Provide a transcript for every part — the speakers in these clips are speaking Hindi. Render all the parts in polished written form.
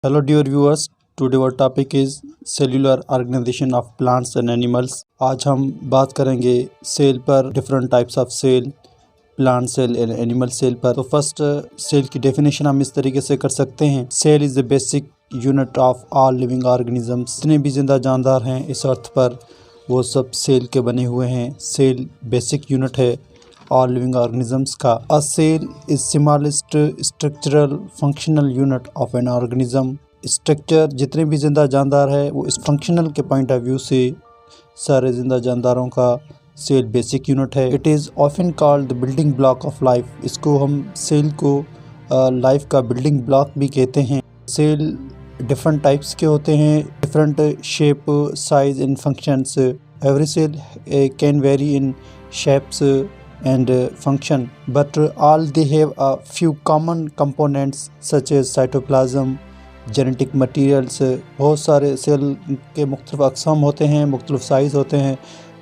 Hello dear viewers, today our topic is cellular organization of plants and animals। आज हम बात करेंगे सेल पर, different types of cell, plant cell and animal cell पर। तो फर्स्ट सेल की डेफिनेशन हम इस तरीके से कर सकते हैं, cell is the basic unit of all living organisms. जितने भी जिंदा जानदार हैं इस अर्थ पर वो सब सेल के बने हुए हैं। सेल बेसिक यूनिट है ऑल लिविंग ऑर्गेनिजम्स का। A cell is smallest structural functional unit of an organism. Structure जितने भी जिंदा जानदार है वो इस फंक्शनल के पॉइंट ऑफ व्यू से सारे जिंदा जानदारों का सेल बेसिक यूनिट है। It is often called the building block of life. इसको हम सेल को लाइफ का बिल्डिंग ब्लॉक भी कहते हैं। सेल डिफरेंट टाइप्स के होते हैं, different shape, size and functions. Every cell can vary in shapes and function, but all they have a few common components such as cytoplasm, genetic materials। बहुत सारे सेल के मुख्तलिफ अक़साम होते हैं, मुख्तलिफ साइज़ होते हैं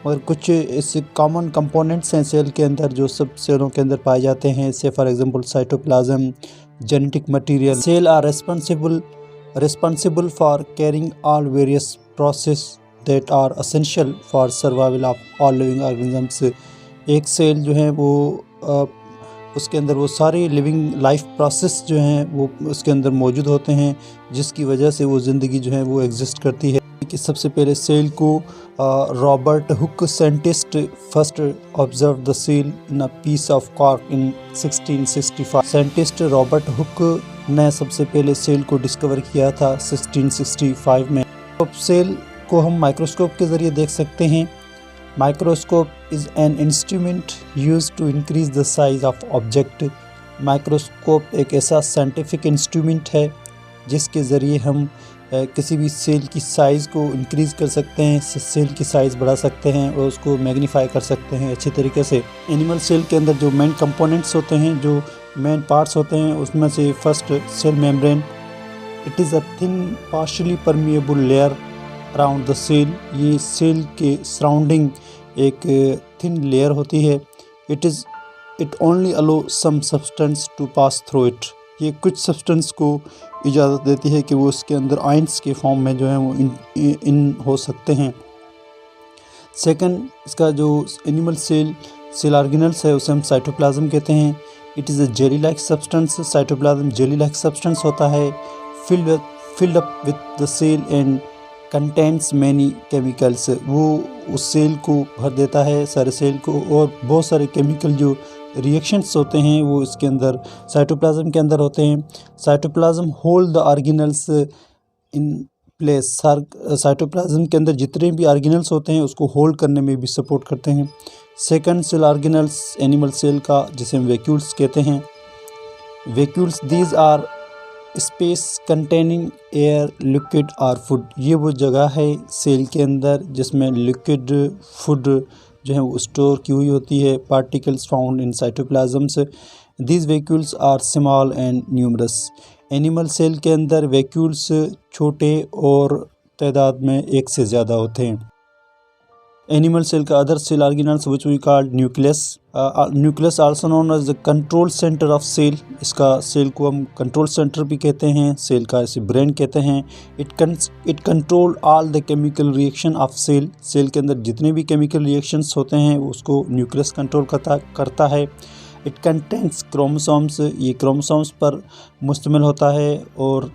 और कुछ इस कॉमन कंपोनेंट्स हैं सेल के अंदर जो सब सेलों के अंदर पाए जाते हैं। Say for example cytoplasm, genetic material. Cell are responsible for carrying all various process that are essential for survival of all living organisms। एक सेल जो है वो उसके अंदर वो सारे लिविंग लाइफ प्रोसेस जो हैं वो उसके अंदर मौजूद होते हैं जिसकी वजह से वो ज़िंदगी जो है वो एग्जिस्ट करती है। कि सबसे पहले सेल को Robert Hooke scientist first observe the cell in a piece of cork in 1665। Scientist Robert Hooke ने सबसे पहले सेल को डिस्कवर किया था 1665 में। अब सेल को हम माइक्रोस्कोप के ज़रिए देख सकते हैं। Microscope is an instrument used to increase the size of object। Microscope एक ऐसा साइंटिफिक इंस्ट्रूमेंट है जिसके ज़रिए हम किसी भी सेल की साइज़ को इंक्रीज़ कर सकते हैं, सेल की साइज़ बढ़ा सकते हैं और उसको मैग्नीफाई कर सकते हैं अच्छी तरीके से। एनिमल सेल के अंदर जो मेन कंपोनेंट्स होते हैं, जो मेन पार्ट्स होते हैं, उसमें से first cell membrane. It is a thin partially permeable layer around the cell. ये सेल के सराउंडिंग एक थिन लेयर होती है। It only allow some substance to pass through it. ये कुछ सब्सटेंस को इजाज़त देती है कि वो उसके अंदर आयंस के फॉर्म में जो है वो इन हो सकते हैं। सेकंड, इसका जो एनिमल सेल ऑर्गेनल्स है उसे हम साइटोप्लाज्म कहते हैं। It is a jelly like substance. Cytoplasm jelly like substance होता है, filled up with the cell and contents many chemicals. वो उस सेल को भर देता है, सारे सेल को, और बहुत सारे केमिकल जो रिएक्शंस होते हैं वो इसके अंदर साइटोप्लाज्म के अंदर होते हैं। Cytoplasm hold the organelles in place. Cytoplasm के अंदर जितने भी ऑर्गेनल्स होते हैं उसको होल्ड करने में भी सपोर्ट करते हैं। Second cell organelles animal cell का, जिसे हम वैक्यूल्स कहते हैं। Vacuoles these are space containing air, liquid और फूड। ये वो जगह है सेल के अंदर जिसमें लिक्विड, फूड जो है वो स्टोर की हुई होती है। Particles found in cytoplasms. These vacuoles are small and numerous. Animal cell के अंदर वैक्यूल्स छोटे और तादाद में एक से ज़्यादा होते हैं। एनिमल सेल का other cell organelles which we called nucleus. Nucleus also known as the control centre of cell. इसका सेल को हम कंट्रोल सेंटर भी कहते हैं, सेल का इसे ब्रेन कहते हैं। It control all the chemical reaction of cell. Cell के अंदर जितने भी केमिकल रिएक्शंस होते हैं उसको न्यूक्लियस कंट्रोल करता है। It contents chromosomes. ये क्रोमोसोम्स पर मुश्तमिल होता है और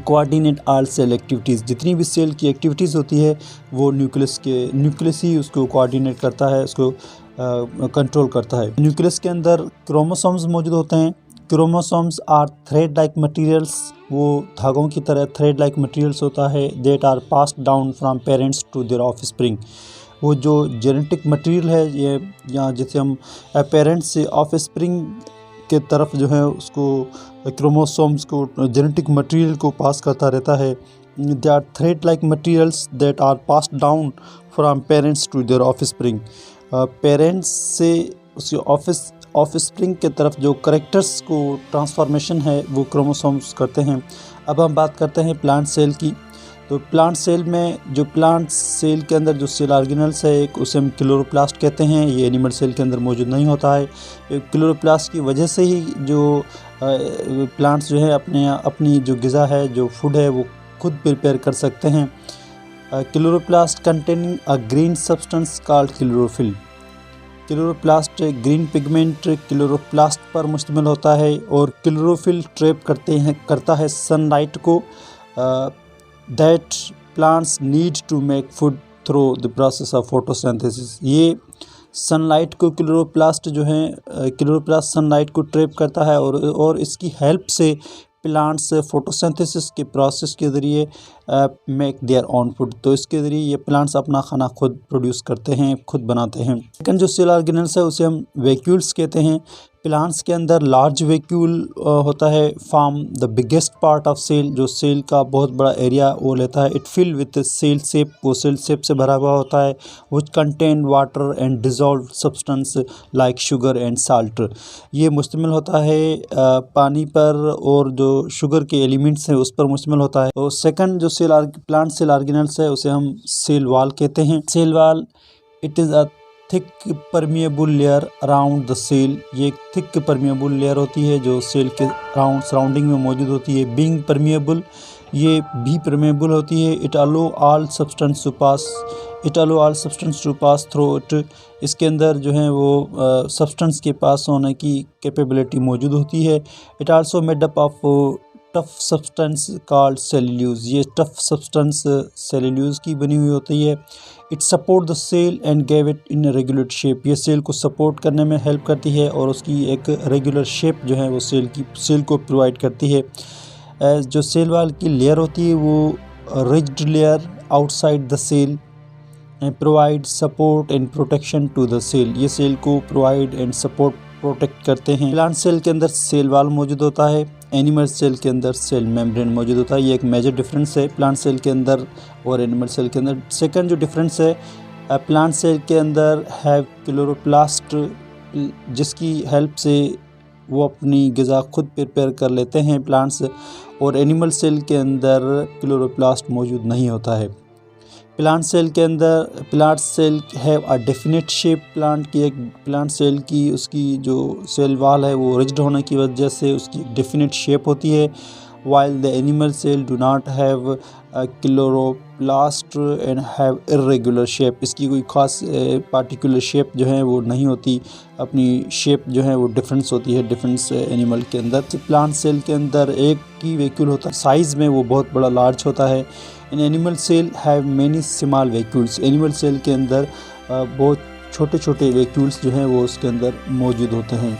कोऑर्डिनेट ऑल सेल एक्टिविटीज़। जितनी भी सेल की एक्टिविटीज़ होती है वो न्यूक्लियस ही उसको कोऑर्डिनेट करता है, उसको कंट्रोल करता है। न्यूक्लियस के अंदर क्रोमोसोम्स मौजूद होते हैं। Chromosomes are thread like materials. वो धागों की तरह थ्रेड लाइक मटीरियल्स होता है। That are passed down from parents to their offspring. वो जो जेनेटिक मटीरियल है ये, यहाँ जिसे हम पेरेंट्स से ऑफस्प्रिंग के तरफ जो है उसको क्रोमोसोम्स को, जेनेटिक मटेरियल को पास करता रहता है। They are thread like materials that are passed down from parents to their offspring. Parents से उसके ऑफस्प्रिंग के तरफ जो करेक्टर्स को ट्रांसफॉर्मेशन है वो क्रोमोसोम्स करते हैं। अब हम बात करते हैं प्लांट सेल की। तो प्लांट सेल में जो प्लांट सेल के अंदर जो सेल ऑर्गेनल्स है एक, उसे हम क्लोरोप्लास्ट कहते हैं। ये एनिमल सेल के अंदर मौजूद नहीं होता है। क्लोरोप्लास्ट की वजह से ही जो प्लांट्स जो है अपनी जो ग़िज़ा है, जो फूड है, वो खुद प्रिपेयर कर सकते हैं। Chloroplast containing a green substance called chlorophyll. Chloroplast green pigment chloroplast पर मुश्तमिल होता है और क्लोरोफिल ट्रैप करता है सनलाइट को that plants need to make food through the process of photosynthesis. ये सनलाइट को क्लोरोप्लास्ट जो है क्लोरोप्लास्ट सनलाइट को ट्रैप करता है और इसकी हेल्प से प्लांट्स फोटोसिंथेसिस के प्रोसेस के ज़रिए मेक देयर ओन फूड। तो इसके ज़रिए ये प्लांट्स अपना खाना खुद प्रोड्यूस करते हैं, खुद बनाते हैं। सेकंड जो सेल ऑर्गेनल्स है उसे हम वैक्यूल्स कहते हैं। प्लांट्स के अंदर लार्ज वैक्यूल होता है, form the biggest part of cell, जो सेल का बहुत बड़ा एरिया वो लेता है। It fill with cell sap, वो सेल सेप से भरा हुआ होता है। Which contain water and dissolve substance like sugar and salt. ये मुश्तमिल होता है पानी पर और जो शुगर के एलिमेंट्स हैं उस पर मुश्तमिल होता है। और सेकंड जो प्लांट सेल ऑर्गेनल्स है उसे हम सेल वाल कहते हैं। Cell wall it is a thick permeable layer around the cell. ये एक थिक परमिएबल लेयर होती है जो सेल के सराउंडिंग में मौजूद होती है। बीइंग परमिएबल, ये भी परमिएबल होती है। It allow all substance to pass through it. इसके अंदर जो है वो सब्सटेंस के पास होने की कैपेबिलिटी मौजूद होती है। It also made up of tough substance called cellulose. ये टफ सब्सटेंस सेल्यूलोज की बनी हुई होती है। It support the cell and gave it in regular shape. ये सेल को सपोर्ट करने में हेल्प करती है और उसकी एक रेगुलर शेप जो है वो सेल को प्रोवाइड करती है। जो सेल वाल की लेयर होती है वो rigid layer outside the cell provide support and protection to the cell. ये सेल को प्रोवाइड एंड सपोर्ट प्रोटेक्ट करते हैं। प्लांट सेल के अंदर सेल वाल मौजूद होता है, एनिमल सेल के अंदर सेल मेम्ब्रेन मौजूद होता है। ये एक मेजर डिफरेंस है प्लांट सेल के अंदर और एनिमल सेल के अंदर। सेकंड जो डिफरेंस है, प्लांट सेल के अंदर है क्लोरोप्लास्ट, जिसकी हेल्प से वो अपनी ग़िज़ा खुद प्रिपेयर कर लेते हैं प्लांट्स, और एनिमल सेल के अंदर क्लोरोप्लास्ट मौजूद नहीं होता है। प्लांट सेल के अंदर plant cell have a definite shape. Plant cell की उसकी जो सेल वाल है वो रिज्ड होने की वजह से उसकी डेफिनेट शेप होती है। While the animal cell do not have chloroplast and have irregular shape. इसकी कोई ख़ास पार्टिकुलर शेप जो है वो नहीं होती, अपनी शेप जो है वो डिफरेंस होती है डिफरेंस एनिमल के अंदर। तो प्लांट सेल के अंदर एक ही वैक्यूल होता है, साइज़ में वो बहुत बड़ा लार्ज होता है। In animal cell have many small vacuoles. Animal cell के अंदर बहुत छोटे छोटे वैक्यूल्स जो हैं वो उसके अंदर मौजूद होते हैं।